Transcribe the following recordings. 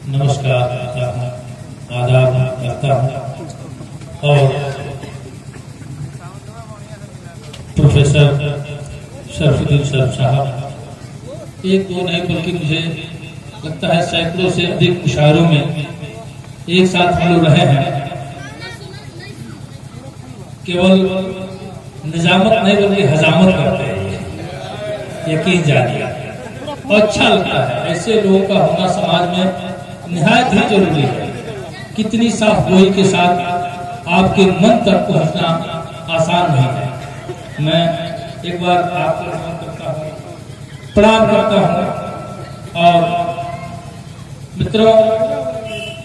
नमस्कार करता हूँ, आदाब करता हूँ और प्रोफेसर शरफुद्दीन सर साहब एक दो नहीं बल्कि मुझे लगता है सैकड़ों से अधिक मुशायरों में एक साथ हम लोग रहे हैं। केवल निजामत नहीं बल्कि हजामत करते हैं, यकीन जानिए। और अच्छा लगता है ऐसे लोगों का होना समाज में निहायत ही जरूरी है। कितनी साफ गोई के साथ आपके मन तक पहुंचना आसान नहीं है। मैं एक बार आपको नमन करता हूँ, प्रणाम करता हूँ और मित्रों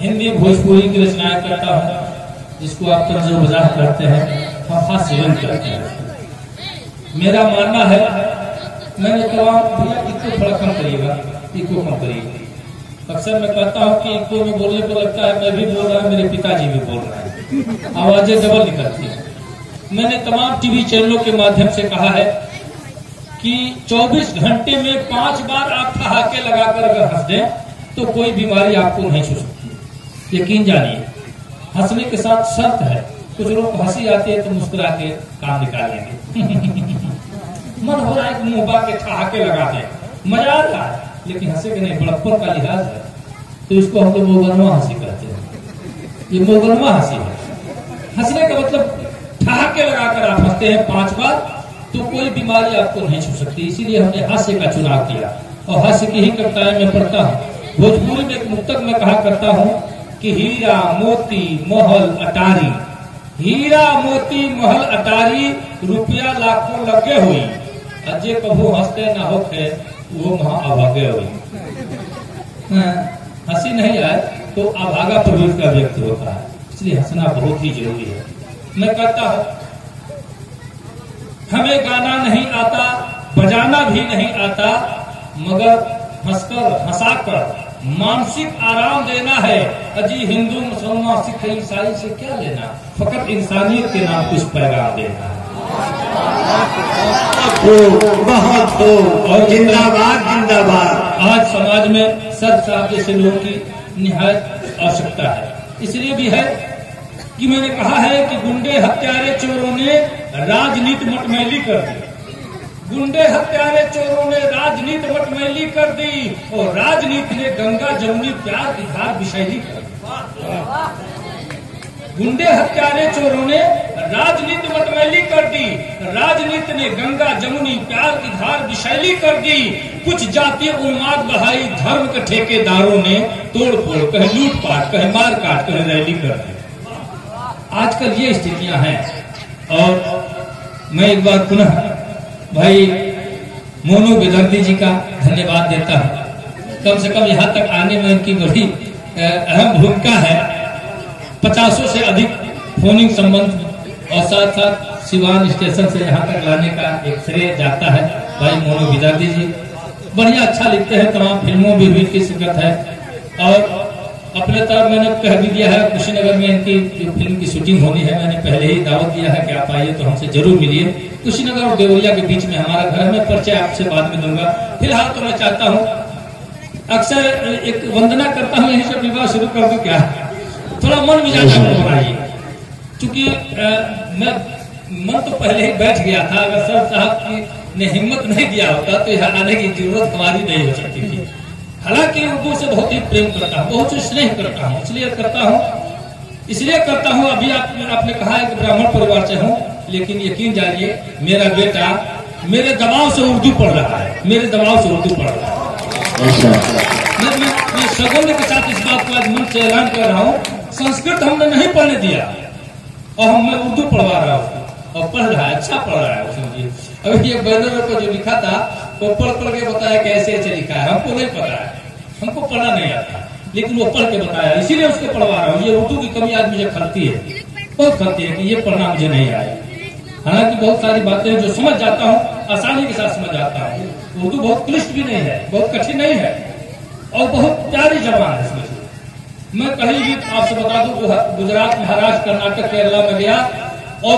हिंदी भोजपुरी की रचनाएं करता हूँ जिसको आप तर्ज मजाक करते हैं, हम हास्य करते हैं। मेरा मानना है, मैंने कहा भैया इको थोड़ा कम करिएगा, इको कम करिएगा। अक्सर मैं कहता हूँ कि इको में बोलने पर लगता है मैं भी बोल रहा हूँ, मेरे पिताजी भी बोल रहे हैं, आवाजें डबल निकलती हैं। मैंने तमाम टीवी चैनलों के माध्यम से कहा है कि 24 घंटे में 5 बार आप ठहाके लगाकर अगर हंस दें तो कोई बीमारी आपको नहीं छू सकती। यकीन जानिए, हंसने के साथ शर्त है, कुछ लोग को हंसी आती है तो मुस्कुरा के काम निकालेंगे। मन हो रहा है कि मुंह के ठहाके लगा दे, मजा आ रहा है, लेकिन हंसे के नहीं, बड़प्पन का लिहाज है तो इसको हम लोग मोगनमा हंसी कहते हैं। ये मोगनमा हंसी है। हंसने का मतलब ठहाके लगाकर आप हंसते हैं 5 बार तो कोई बीमारी आपको नहीं छू सकती। इसीलिए हमने हास्य का चुनाव किया और हास्य की ही कविताएं मैं पढ़ता हूँ। भोजपुरी में एक मुक्तक में कहा करता हूँ कि हीरा मोती महल अटारी, हीरा मोती महल अटारी, रुपया लाखों लगे हुई, अजय कभू हंसते न होके वो वहां अभागे हुई। हंसी नहीं आए तो अभागा प्रवृत्ति का व्यक्त होता है, इसलिए हंसना बहुत ही जरूरी है। मैं कहता हूं हमें गाना नहीं आता, बजाना भी नहीं आता, मगर हंसकर हंसाकर मानसिक आराम देना है। अजी हिंदू मुसलमान सिख ईसाई से क्या लेना, फकत इंसानियत के नाम कुछ पैगाम देना है। बहुत हो और जिंदाबाद जिंदाबाद। आज समाज में सर साहब जैसे लोगों की निहायत आवश्यकता है। इसलिए भी है कि मैंने कहा है कि गुंडे हत्यारे चोरों ने राजनीति मटमैली कर दी, गुंडे हत्यारे चोरों ने राजनीति मटमैली कर दी और राजनीति ने गंगा जमुनी प्यार की धार विषैली कर दी। गुंडे हत्यारे चोरों ने राजनीति मटमैली कर दी, राजनीति ने गंगा जमुनी प्यार की धार विषैली कर दी। कुछ जातीय उन्माद बढ़ाई धर्म के ठेकेदारों ने, तोड़ फोड़ कहे लूटपाट कहे मार काट कहे रैली कर दी। आजकल ये स्थितियां हैं और मैं एक बार पुनः भाई मोनू बेदर्दी जी का धन्यवाद देता हूँ। कम से कम यहाँ तक आने में उनकी बड़ी अहम भूमिका है। 50 से अधिक फोनिंग संबंध और साथ साथ सिवान स्टेशन से यहाँ तक लाने का एक श्रेय जाता है भाई मोनू बेदर्दी जी। बढ़िया अच्छा लिखते हैं, तमाम फिल्मों में भी इनकी शिरकत है और अपने तरफ मैंने कह भी दिया है कुशीनगर में इनकी जो फिल्म की शूटिंग होनी है, मैंने पहले ही दावत दिया है कि आप आइए तो हमसे जरूर मिलिए। कुशीनगर और देवरिया के बीच में हमारा घर में, परिचय आपसे बाद में दूंगा। फिलहाल तो मैं चाहता हूँ, अक्सर एक वंदना करता हूँ, यहीं से विवाह शुरू कर दूं क्या, थोड़ा मन मिजाज बनाइए। चूंकि मैं मन तो पहले ही बैठ गया था, अगर सर साहब ने हिम्मत नहीं दिया होता तो यहाँ आने की जरूरत हमारी नहीं हो सकती थी। हालांकि उर्दू से बहुत ही प्रेम करता हूँ, बहुत ही स्नेह करता हूँ, इसलिए करता हूँ। अभी आपने कहा है कि ब्राह्मण परिवार से हूँ, लेकिन यकीन जानिए मेरा बेटा मेरे दबाव से उर्दू पढ़ रहा है, मेरे दबाव से उर्दू पढ़ रहा है। मैं सगौल्य के साथ इस बात को आज मन से ऐलान कर रहा हूँ, संस्कृत हमने नहीं पढ़ने दिया और मैं उर्दू पढ़वा रहा हूँ और पढ़ रहा है, अच्छा पढ़ रहा है उसने। अभी ये बैनर को जो लिखा था वो पढ़ के बताया कि ऐसे ऐसे लिखा है, हमको नहीं पता है, हमको पढ़ना नहीं आता, लेकिन वो पढ़ के बताया, इसीलिए उसको पढ़वा रहा हूँ। ये उर्दू की कमी आज मुझे खलती है, बहुत खलती है कि ये पढ़ना मुझे नहीं आए। हालांकि बहुत सारी बातें जो समझ जाता हूँ, आसानी के साथ समझ जाता हूँ। उर्दू बहुत क्लिष्ट भी नहीं है, बहुत कठिन नहीं है और बहुत प्यारी जबान है इसमें। मैं कहीं भी आपसे बता दूं, गुजरात, महाराष्ट्र, कर्नाटक, केरला में गया और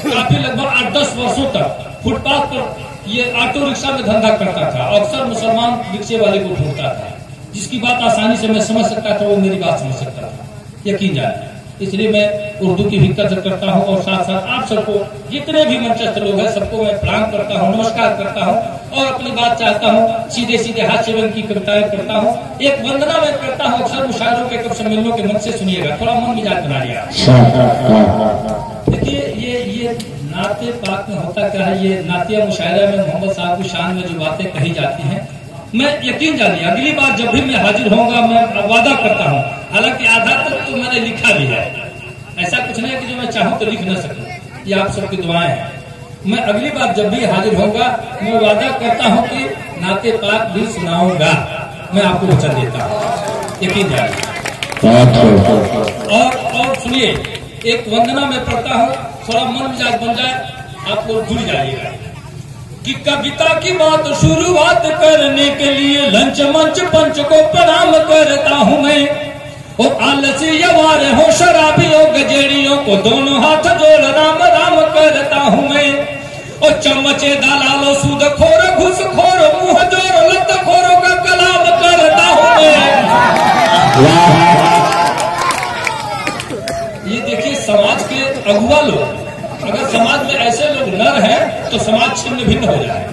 काफी लगभग 8-10 वर्षों तक फुटपाथ पर ये ऑटो रिक्शा में धंधा करता था, अक्सर मुसलमान रिक्शे वाले को ढूंढता था। जिसकी बात आसानी से मैं समझ सकता था वो मेरी बात समझ सकता था, यकीन जाने। इसलिए मैं उर्दू की भी कदर करता हूँ और साथ साथ आप सबको, जितने भी मंचस्थ लोग हैं, सबको मैं प्रणाम करता हूँ, नमस्कार करता हूँ और अपनी बात चाहता हूँ। सीधे सीधे हास्य व्यंग की कविताएं करता हूँ, एक वंदना मैं करता हूँ अक्सर मुशायरों के कब सम्मेलनों के मन से सुनिएगा, थोड़ा मन मिजाज बना लिया। देखिए ये नाते पाक में होता क्या है, ये नातिया मुशायरा में मोहम्मद साहब की शान में जो बातें कही जाती हैं, मैं यकीन जानिए अगली बार जब भी मैं हाजिर होऊंगा मैं वादा करता हूँ, हालांकि आधा तक तो मैंने लिखा भी है, ऐसा कुछ नहीं है कि जो मैं चाहूँ तो लिख न सकूं, ये आप सबकी दुआएं हैं। मैं अगली बार जब भी हाजिर होऊंगा मैं वादा करता हूँ कि नाते पाक भी सुनाऊंगा, मैं आपको वचन देता हूँ, यकीन जानिए। और सुनिए, एक वंदना में पढ़ता हूँ, थोड़ा मन मिजाज बन जाए, आप लोग जुड़ जाइएगा कि कविता की बात शुरुआत करने के लिए लंच मंच पंच को प्रणाम करता हूँ मैं, और आलसी यवार हो शराबियों गजेड़ियों को दोनों हाथ जोड़ राम राम करता हूँ मैं, और चमचे दलालो सूद खोर घुस खोर मुंह जोर लत खोरों का कलाम करता हूँ मैं। ये देखिए समाज के अगुआ लोग, अगर समाज में ऐसे लोग न रहे तो समाज छिन्न भिन्न हो जाए।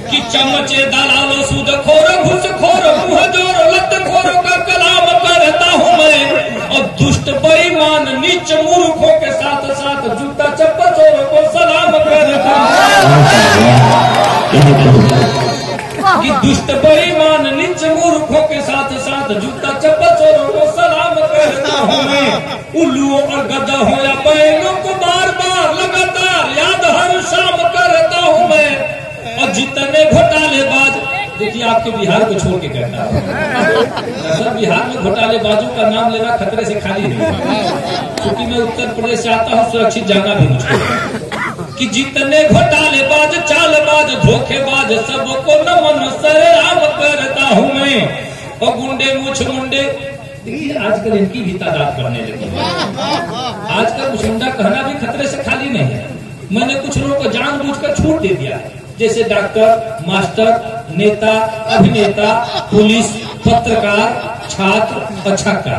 कि चमचे दलालो सूद खोर घुस खोर मुंह जोर लत खोरों का कलाम करता हूँ मैं, और दुष्ट बेईमान नीच मूर्खों के साथ साथ जूता चप्पल चोरों को सलाम करता हूँ। कि दुष्ट बेईमान नीच मूर्खों के साथ साथ जूता चप्पल चोरों को सलाम करता हूँ मैं। उल्लुओं और गद्दा हो या बैलों को बार बार लगातार याद हर शाम करता हूँ मैं, और जितने घोटालेबाज, देखिए आपके बिहार को छोड़ के कहता है, सर बिहार में घोटालेबाजों का नाम लेना खतरे से खाली नहीं, क्योंकि मैं उत्तर प्रदेश से आता हूँ, सुरक्षित जाना भी मुझको। कि जितने घोटालेबाज चालबाज धोखेबाज सबको नमन सरेआम करता हूँ मैं, और गुंडे मुछ मुंडे, देखिए आजकल इनकी भी तादाद बढ़ने लगी है। आजकल मुझुंडा कहना भी खतरे से खाली नहीं है। मैंने कुछ लोगों को जानबूझकर छूट दे दिया है, जैसे डॉक्टर, मास्टर, नेता, अभिनेता, पुलिस, पत्रकार, छात्र, छात्र,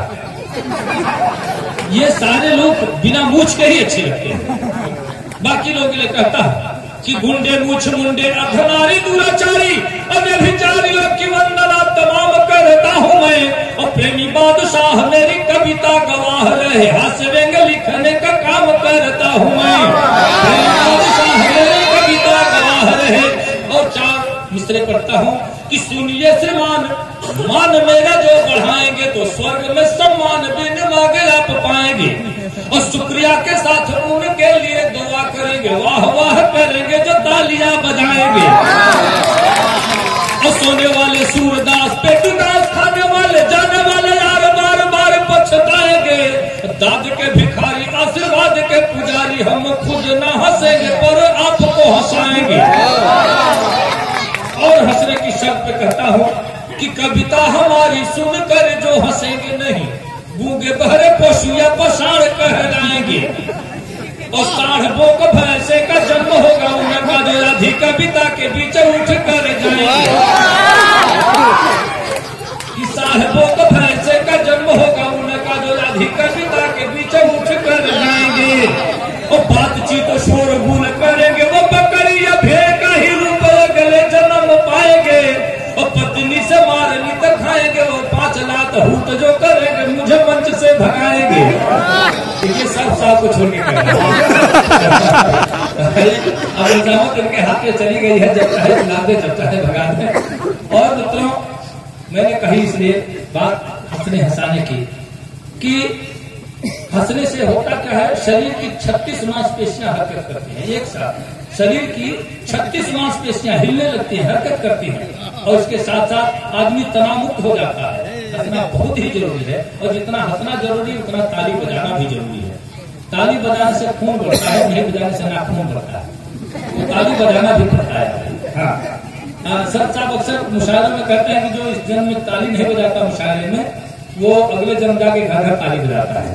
ये सारे लोग बिना मूछ के ही अच्छे लगते हैं। बाकी लोगों के लिए कहता है कि गुंडे मूछ मुंडे अधनारी दुराचारी अव्यभिचारियों की वंदना तमाम करता हूँ मैं, और प्रेमी बादशाह मेरी कविता गवाह रहे, हास्य व्यंग लिखने का काम करता हूँ मैं। प्रेमी बादशाह मेरी कविता गवाह रहे, और चार मिसरे पढ़ता हूँ कि सुनिए श्रीमान, मान मेरा जो बढ़ाएंगे तो स्वर्ग में सम्मान बिन मांगे आप पाएंगे, और शुक्रिया के साथ उनके लिए दुआ करेंगे, वाह वाह करेंगे जो तालियां बजाएंगे। और सोने वाले सूरदास पेटुदास खाने वाले जाने वाले यार बार बार पछताएंगे, दाद के भिखारी आशीर्वाद के पुजारी हम खुद न हंसेंगे पर आपको हंसाएंगे। और हंसने की शर्त पे कहता हूँ कि कविता हमारी सुनकर जो हंसेंगे नहीं, गूंगे बहरे पशुया पसार कहलाएंगे, और साढ़ों को भैंसे का जन्म होगा उनका जो राधी कविता के बीच उठ कर जाएंगे। कि साढ़ों को भैंसे का जन्म होगा उनका जो राधी कविता के बीच उठ कर जाएंगे, और बातचीत शोर गुल करेंगे, वो बकरी या भेड़ का ही रूप अगले जन्म पाएंगे, और पत्नी से मारनी तो खाएंगे, वो 5 लात हूट जो करेंगे मुझे मंच से भगाएंगे। देखिए सब साहब को छोड़ के अब निजामत उनके हाथ में चली गई है, जब चाहे लादे जब चाहे भगा दे। और मित्रों मैंने कही इसलिए बात हंसने हंसाने की, कि हंसने से होता क्या है, शरीर की 36 मांसपेशियां हरकत करती हैं एक साथ, शरीर की 36 मांसपेशियां हिलने लगती हैं, हरकत करती हैं, और इसके साथ साथ आदमी तनाव मुक्त हो जाता है। हंसना बहुत ही जरूरी है, और जितना हंसना जरूरी उतना ताली बजाना भी जरूरी है। ताली बजाने से खून बढ़ता है, नहीं बजाने से नाखून बढ़ता है, तो ताली बजाना भी पड़ता है। हाँ, सर साहब अक्सर मुशायरे में कहते हैं कि जो इस जन्म में ताली नहीं बजाता मुशायरे में, वो अगले जन्म जाके घर घर ताली बजाता है।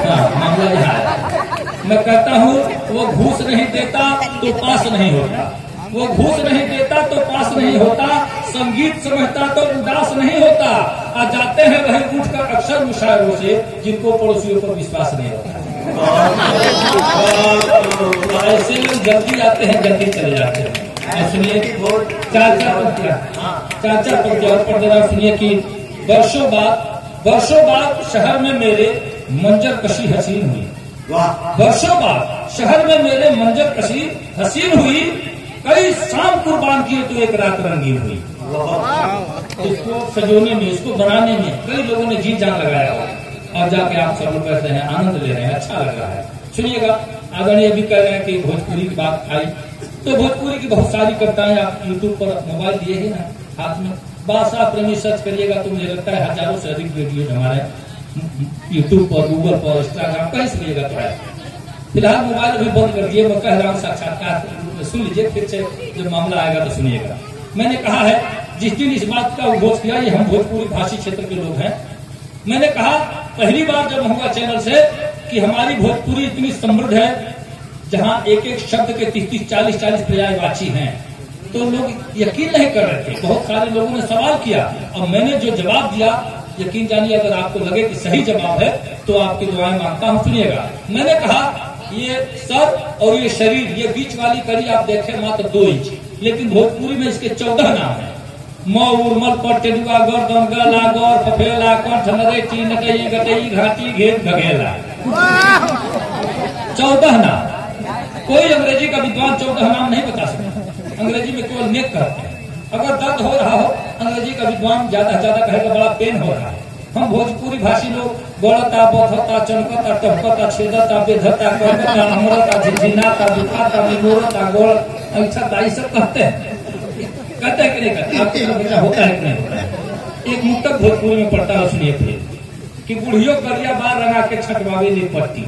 हाँ, मामला यहाँ है। मैं कहता हूँ वो घूस नहीं देता तो पास नहीं होता, वो घूस नहीं देता तो पास नहीं होता, संगीत समझता तो उदास नहीं होता। आ जाते हैं वही उठ कर अक्सर मुशायरों से जिनको पड़ोसियों पर विश्वास नहीं होता। ऐसे लोग जल्दी आते हैं जल्दी चले जाते हैं। इसलिए चार पंक्तियां पढ़ देना सुनिए कि वर्षों बाद शहर में मेरे मंजर कशी हसीन हुई। वर्षों बाद शहर में मेरे मंजर कशी हसीन हुई, कई शाम कुर्बान किए तो एक रात रंगीन हुई। इसको सजोने में, इसको बनाने में कई लोगों ने जी जान लगाया और जाके आप सब लोग बैठ रहे हैं, आनंद ले रहे हैं, अच्छा लग रहा है। सुनिएगा, आदरणीय अभी कह रहे हैं कि भोजपुरी की बात आई तो भोजपुरी की बहुत सारी कविताएं आप यूट्यूब पर मोबाइल दिए ही ना हाथ में, बादशाह प्रेमी सर्च करिएगा तो मुझे लगता है हजारों से अधिक वीडियो हमारे यूट्यूब पर, गूगल पर, इंस्टाग्राम कहीं से मिलेगा तो है। फिलहाल मोबाइल अभी बंद कर दिए, मैं कह रहा हूँ साक्षात्कार सुन लीजिए, फिर से जब मामला आएगा तो सुनिएगा। मैंने कहा है जिस दिन इस बात का उद्घोष किया, ये हम भोजपुरी भाषी क्षेत्र के लोग हैं, मैंने कहा पहली बार जब हुआ चैनल से कि हमारी भोजपुरी इतनी समृद्ध है, जहाँ एक एक शब्द के 30-40 पर्यायवाची हैं, तो लोग यकीन नहीं कर रहे थे। बहुत सारे लोगों ने सवाल किया और मैंने जो जवाब दिया, यकीन जानिए अगर आपको लगे कि सही जवाब है तो आपकी दुआएं मांगता हूँ। सुनिएगा, मैंने कहा ये सर और ये शरीर, ये बीच वाली कड़ी आप देखें मात्र 2 इंच, लेकिन भोजपुरी में इसके 14 नाम है। म उर्मल पर टेडुआ गर्दन गला गौर फफेला कंठ नरेटी नटई गटई घाटी घेत घगेला, 14 नाम। कोई अंग्रेजी का विद्वान 14 नाम नहीं बता सकता, अंग्रेजी में केवल नेक कहते हैं। अगर दर्द हो रहा हो, अंग्रेजी का विद्वान ज्यादा कहेगा बड़ा पेन हो रहा है। हम भोजपुरी भाषी लोग गौड़ता, बथता, चमकता, टपकता, छेदता, बेधता, करकता, अमरता, झिझिनाता, दुखाता, निगोरता, गोड़ ऐसा ये सब कहते हैं कि नहीं कहते? आपके बेटा होता है कि नहीं होता है? एक मुक्तक भोजपुरी में पढ़ता है, सुनिए फिर कि बुढ़ियों करिया बार रंगा के छटवावे ले पट्टी,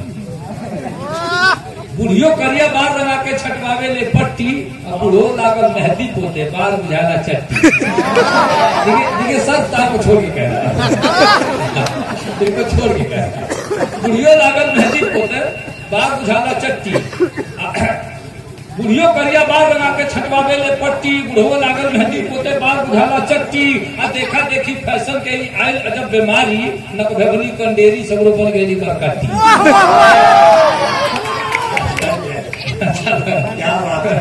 बुढ़ियों करिया बार रंगा के छटवावे ले पट्टी, और बुढ़ो लागल मेहंदी पोते बार बुझाना चट्टी। देखिए सब ताप को छोड़ के कह रहा है, छोड़ के कह रहा है, बुढ़ियों लागल मेहंदी पोते बार बुझाना चट्टी, बुढ़ियों करिया बार रंगा के छटवावे ले पट्टी, बुढ़ो लागल मेहंदी पोते बार बुझाना चट्टी। आ देखा देखी फैशन के आयल अजब बीमारी, नकभगनी कंडेरी सगरो बन गई करकाटी। क्या बात है।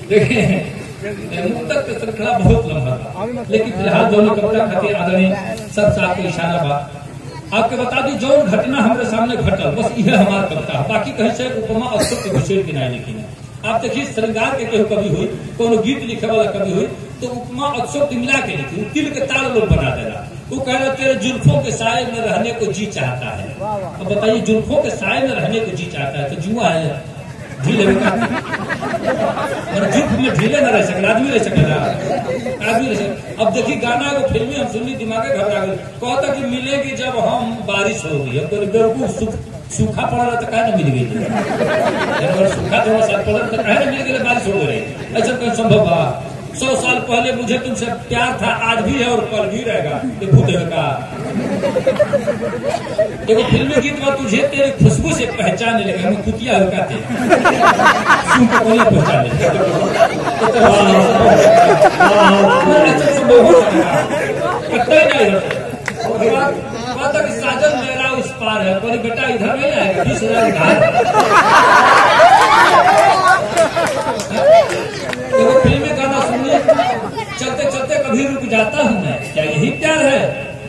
देखिए मुक्तक की श्रृंखला बहुत लंबा था, लेकिन फिलहाल जो कविता खातिर आदरणीय सब आपको इशारा बा आपके बता दी, जो घटना हमारे सामने घटल बस यह हमारा कविता है। बाकी कहीं से उपमा अक्षर के विषय की नहीं लिखी है। आप देखिए श्रृंगार के कभी हुई, कोनो गीत लिखे वाला कभी हुई तो उपमा अक्षर की मिला के लिखी, तिल के ताल लोग बना देना। वो कह रहे तेरे जुल्फों के साए में रहने को जी चाहता है। अब बताइए जुल्फों के साए में रहने को जी चाहता है तो जुआ है, ढीले में जुल्फ में ढीले न रह सके, आदमी रह सकेगा, आदमी रह सके। अब देखिए गाना को फिल्मी हम सुननी दिमाग घबरा गए, कहता कि मिलेगी जब हम बारिश होगी। अब तो सूखा पड़ा रहा तो कहे न मिल गई, अगर सूखा थोड़ा सा पड़ा तो कहे न मिल गई बारिश हो गई। ऐसा कहीं संभव है? 100 साल पहले मुझे तुमसे प्यार था, आज भी है और कल भी रहेगा, ये भूत है का। देखो फिल्मी गीत में तुझे तेरे खुशबू से पहचानने लगा, मैं कुतिया होगा थे पहचान साजन मेरा उस पार है, पर बेटा इधर नहीं आएगा, 20,000 देखो फिल्मी गाना सुनिए, चलते चलते कभी रुक जाता हूँ मैं, क्या यही प्यार है?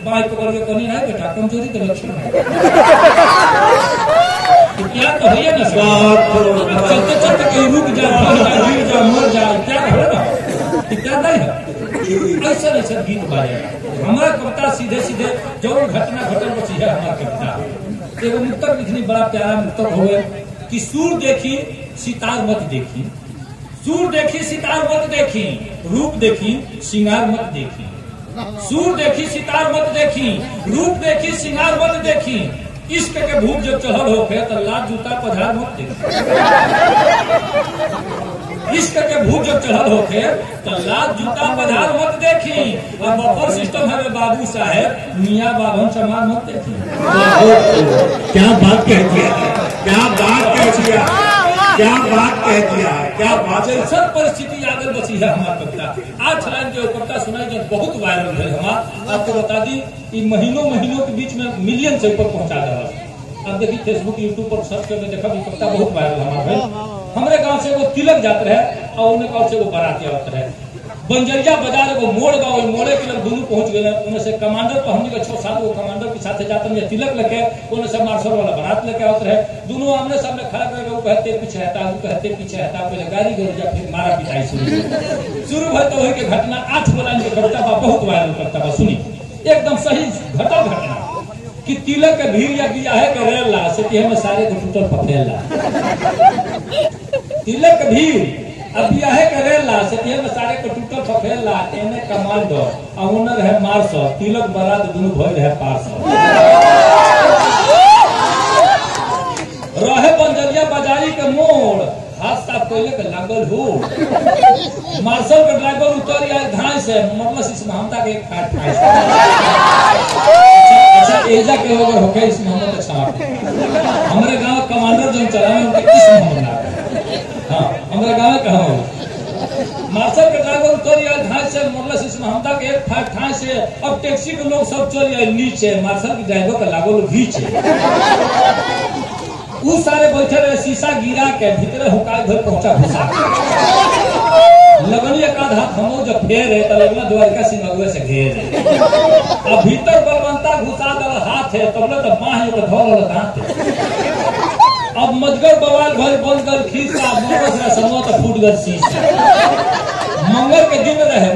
बाई पकड़ के कहीं नहीं बेटा, कमजोरी का लक्षण है। प्यार तो है ना, चलते चलते कहीं रुक जा, गिर जा, मर जा, प्यार है ना? प्यार नहीं है। ऐसा गीत गाएगा हमारा कविता, सीधे सीधे जो घटना घटल बची है हमारा कविता। एगो मुक्तक लिखनी, बड़ा प्यारा मुक्तक हो कि सूर देखी सितार मत देखी, सूर देखी सितार मत देखी, रूप देखी श्रृंगार मत देखी, सूर देखी सितार मत देखी, रूप देखी श्रृंगार मत देखी, इश्क के भूख जब चढ़ल होके तो लाल जूता पधार मत देखी, इश्क के भूख जब चढ़ल होके तो लाल जूता पधार मत देखी, और बफर सिस्टम है बाबू साहेब, मियाँ बाभन समान मत देखी। क्या बात कह दिया, क्या बात कह दिया। क्या बात कह दिया है, क्या बात है। सब परिस्थिति आगे बची है हमारे कविता। आज लाइन जो कविता सुनाई जो बहुत वायरल है हमारा, आपको बता दी कि महीनों के बीच में मिलियन से ऊपर पहुंचा जा रहा है। आप देखिए फेसबुक यूट्यूब पर सर्च करके देखा भी कविता बहुत वायरल हमारे। हमारे गांव से वो तिलक जाते रहे और उन्हें गाँव से वो बाराती आते रहे। बंजरिया बाजार एगो मोड़ बा, मोड़े के लोग दोनों पहुंच गए। उन्हें से कमांडर पर हमने 6-7 गो कमांडर के साथ जाते हैं तिलक लेके, उन्हें से मार्शल वाला बारात लेके आते रहे। दोनों आमने सामने खड़ा करके वो कहते पीछे हटा, वो कहते पीछे हटा, पहले गाड़ी गौरजा फिर मारा पिटाई शुरू भर। तो वही के घटना 8 गो लाइन के कविता बा, बहुत वायरल करता बा। सुनी एकदम सही घटना कि तिलक के भीड़ या बियाह के रेला से में सारे को टूटल पफेला। तिलक के भीड़ अब बियाह के रेला से में सारे को टूटल पफेला। एने कमांडर और ओनर है मार्शल, तिलक बारात दोनों भइल है पार्सल। रहे बंजरिया बाजारी के मोड़, हाथ साफ कोयले के लागल हो। मार्शल के ड्राइवर उतर आए धाय से, मतलब इस महमता के एक काट अच्छा एजा के अगर होके इस मोहम्मद छाप हमारे गांव कमांडर जो चलावे उनके किस मोहम्मद। हाँ हमारे गांव कहाँ हो मार्शल के ड्राइवर उतर आए धाय से, मतलब इस महमता के एक फाट ठाई से। अब टैक्सी के लोग सब चल आए नीचे, मार्शल के ड्राइवर का लागल घीचे। उस सारे बैठे रहे, शीशा गिरा के भीतर हुकाई भर पहुंचा घुसा। लगनी एक आध हाथ हमो जब फेर है तो लगना द्वारका सिंह अगुए से घेर है। अब भीतर बलवंता घुसा दल हाथ है तबले तो माँ है तो धोल दांत है। अब मजगर बवाल भर बंद कर खींचा, मोरस रे समो तो फूट गल शीशा। मंगल के दिन रहे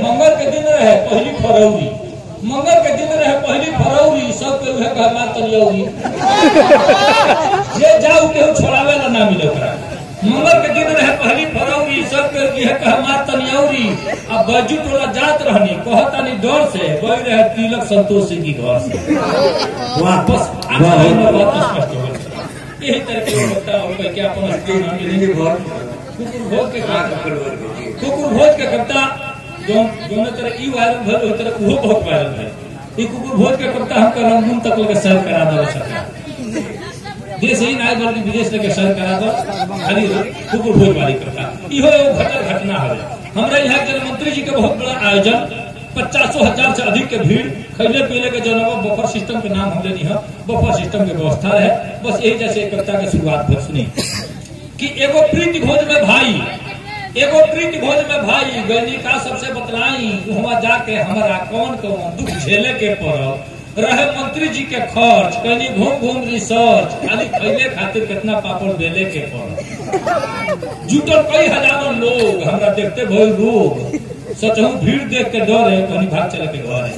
पहली फरवरी, मंगल के दिन रहे पहली फरवरी। सब के उहे कहमा तनियौरी जे जाऊ के छोड़ावे ला ना मिले ओकरा। मंगल के दिन रहे पहली फरवरी, सब के उहे कहमा तनियौरी। अब बजू टोला जात रहनी कहतानी डर से, गई रहे तिलक संतोष सिंह की घर से। वापस बहुत स्पष्ट हो यही तरह के होता है। और क्या अपन कुकुर भोज के कविता दोनों तरह ई वायरल भर हो तरह वो बहुत वायरल है। ये कुकुर भोज के कविता हमका रंगून तक लेकर सर करा दो सकता देश ही ना बल्कि विदेश लेकर सर करा दो। खाली कुकुर भोज वाली कविता इहो घटना है। हमारे यहाँ जल मंत्री जी के बहुत बड़ा आयोजन, 50,000 से अधिक के भीड़, खैले पीले के जनों बफर सिस्टम के नाम हमने नहीं है, बफर सिस्टम की व्यवस्था है। बस यही जैसे कविता की शुरुआत भर सुनी कि एगो प्रीति भोज में भाई, एगो प्रीति भोज में भाई, गैनी का सबसे बतलाई वहां जाके हमारा कौन कौन दुख झेले के पड़ल। रहे मंत्री जी के खर्च, कहीं घूम रिसर्च, खाली खैले खातिर कितना पापड़ बेले के पड़ल। जुटल कई हजारों लोग, हमरा देखते भइल रोग। सचहु भीड़ देख के डर है, कहीं भाग चले के घर है।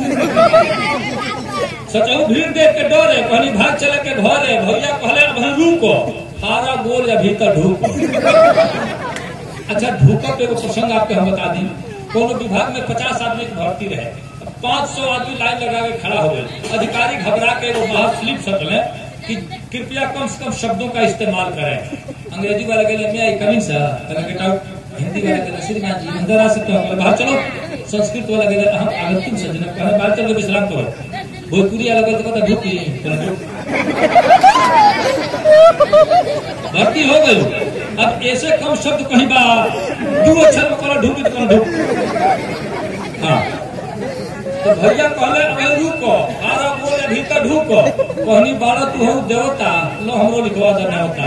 सचहु भीड़ देख के डर है, कहीं भाग चले के घर है। भैया कहले अब रुको, हारा गोल या भीतर ढूको। अच्छा ढूकब एगो प्रसंग आपके हम बता दी। कोनो विभाग में 50 आदमी की भर्ती रहे, 500 आदमी लाइन लगा के खड़ा हो गए। अधिकारी घबरा के वो बाहर स्लिप सकले कि कृपया कम से कम शब्दों का इस्तेमाल करें। अंग्रेजी वाला के लिए मैं I coming sir, get out. Hindi वाला के लिए श्रीमान जी अंदर आ सकते हो, बाहर चलो। संस्कृत वाला के लिए हम आगंतुक सज्जन कहे बाहर चल के विश्राम करो। भोजपुरी वाला के तो ढुकी भर्ती हो गई। अब ऐसे कम शब्द कहीं बा 2 अक्षर में करो ढूंढ तो ढूंढ। हाँ तो भैया कहले अगर रुको, हारा बोले भीतर ढूको, कहनी बाड़ा तू हूँ देवता लो हमरो लिखवा दे न्योता।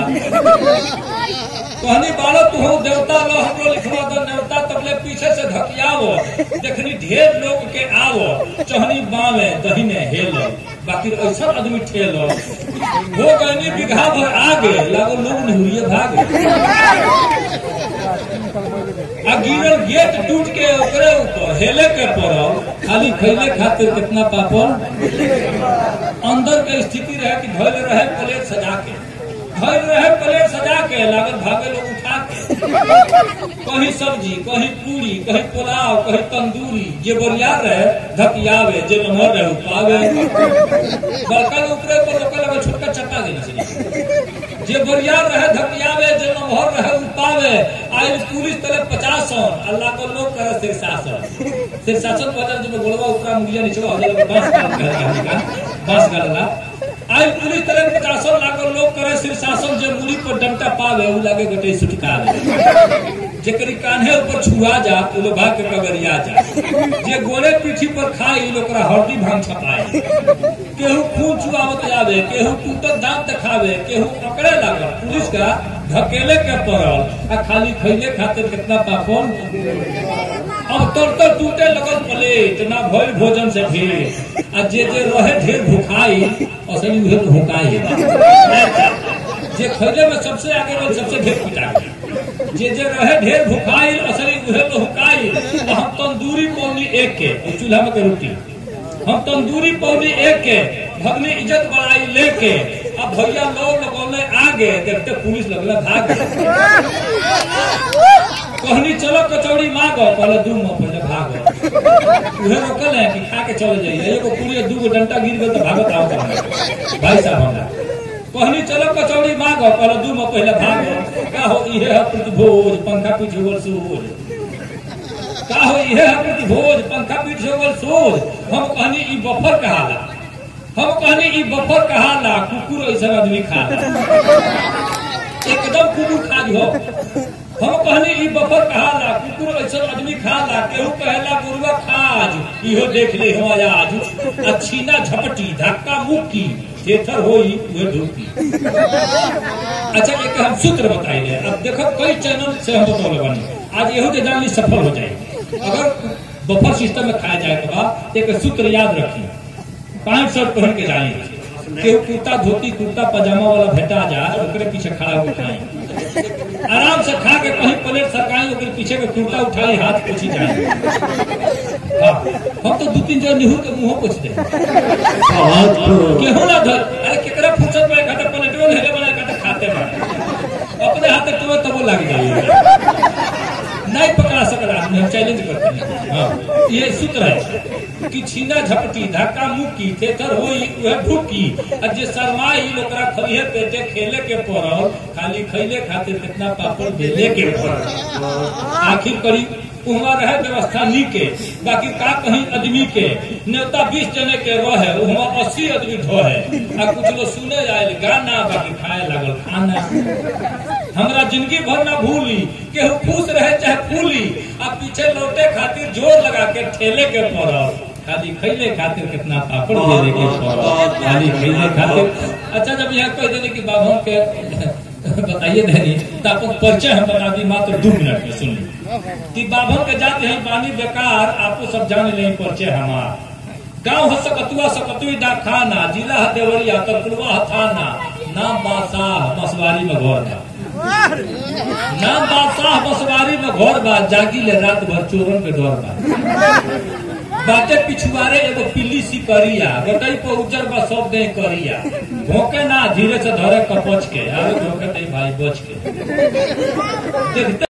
कहनी बाड़ा तू हूँ देवता लो हमरो लिखवा दे न्योता। तबले पीछे से धकियावो, देखनी ढेर लोग के आवो, चहनी बावे दहिने हेलो, बाकी ऐसा आदमी ठेलो। हो गई बिघा भर आगे, लागो लोग नहीं भागे। गिरल गेट टूट के ओकरे ऊपर हेले के पड़ल, खाली खैले खातिर कितना पापड़। अंदर के स्थिति रहे कि धैल रहे प्लेट सजा के, धैल रहे प्लेट सजा के, लागल भागे लोग उठा के। कहीं सब्जी, कहीं पूरी, कहीं पुलाव, कहीं तंदूरी। जे बरियार रहे धकियावे, जे नमहर रहे उपावे। बड़का ऊपरे पर रोके लगे छोटका चट्टा देना। जे बरियार रहे धकियावे, जे नमहर रहे उपावे। आज पुलिस तरह 50 अल्लाह को लोग करे शीर्षासन वजन जब गोलवा ऊपरा मुड़िया नीचे हो जाए बांस गालला। आई पुलिस तरह 50 लाख लोग करे शीर्षासन जे मुड़ी पर डंटा पावे उ लागे गटे सुटकावे जेकरी कान्हे ऊपर छुआ जा तो लोग भाग के कगरिया जा जे गोरे पीठी पर खाई लोकरा हड्डी भांग छपाए केहू खून चुआवत जावे केहू टूटत दांत दिखावे केहू पकड़े लागल पुलिस का धकेले के पड़ल आ खाली खैले खातिर कितना पापन अब तर टूटे लगल प्लेट ना भइल भोजन से ढेर आ जे रहे ढेर भुखाई असली उहे तो भुखाई जे खैले में सबसे आगे रहे सबसे ढेर पिटा जे रहे ढेर भुखाई असली उहे तो हुकाई। हम तंदूरी पौनी एक के चूल्हा में के रोटी हम तंदूरी पौनी एक के भगनी इज्जत बढ़ाई लेके अब भैया लोग लगौले आगे देखते पुलिस लगला भाग कहनी चलो कचौड़ी मांगो पहले दू पहले भागो उहे रोकल है कि खा के चले जाइए एगो पूरी 2 डंटा गिर गए तो भागत आओ भाई साहब हमरा कहनी चलो कचौड़ी मांगो पहले 2 पहले भागो का हो इहे है प्रतिभोज पंखा पीछे बोल सूझ का हो इहे है प्रतिभोज पंखा पीछे बोल सूझ हम कहनी ई बफर कहाला हम कहनी ई बफर कहाला कुकुर ऐसा आदमी खाता एकदम कुकुर खा हो हम कहनी ई बफर कहाला कुकुर ऐसा आदमी खाला केहू कहला गुरुआ खाज इहो देख ले हो आज अच्छीना झपटी धक्का मुक्की थेथर होई उहे ढूंढी। अच्छा एक हम सूत्र बताइए अब देखो कई चैनल से हम बतौले बनी आज यहू के जानली सफल हो जाएगी अगर बफर सिस्टम में खाया जाए तो बाद एक सूत्र याद रखिए 5 शर्ट पहन के जाएंगे केहू कुर्ता धोती कुर्ता पजामा वाला भेटा जाए ओकरे पीछे खड़ा होकर खाए आराम से खा के कहीं प्लेट सरकाई ओकरे पीछे के कुर्ता उठाई हाथ पोछी जाए। हम तो 2-3 जन निहू के मुंह पोछ दे केहू ना धर अरे केकरा फुर्सत में खाता प्लेटो लेले बना खाता खाते बना अपने हाथ तो तब लग जाए नहीं पकड़ा सकता आदमी हम चैलेंज करते हैं। हाँ ये सूत्र है कि छीना झपटी धक्का मुक्की थेथर होई वह भूकी और जे शर्माई लोकरा खलिए पेटे खेले के पड़ल खाली खैले खातिर कितना पापड़ बेले के पड़ल आखिर करी उहाँ रहे व्यवस्था नीके बाकी का कहीं आदमी के न्योता 20 जने के रहे उहाँ 80 आदमी ढोहे आ कुछ लोग सुने आयल गाना बाकी खाए लागल खाना हमरा जिंदगी भर ना भूली केहू खुश रहे चाहे फूली आ पीछे लौटे खातिर जोर लगा के ठेले के पड़ल खाली खैले खातिर कितना पापड़ बेले के पड़ल खाली खैले खातिर। अच्छा जब यहाँ कह देने की बाबा के बताइए देनी तो आपको परिचय हम बता दी मात्र 2 मिनट में सुन ली कि बाभन के जाते हैं पानी बेकार आपको सब जान ले परिचय हमारा गाँव है सकतुआ सकतुई डाकखाना जिला है देवरिया तरकुलवा थाना नाम बादशाह बसवारी में घर था नाम बादशाह बसवारी में घर बा जागी ले रात भर चोरन के डर बा बाटे पिछुआरे एगो पिल्ली सी करिया गोटाई पर उजर बा सब दे करिया भोंके ना धीरे से धरे कपच के अरे धोखे भाई बच के देखते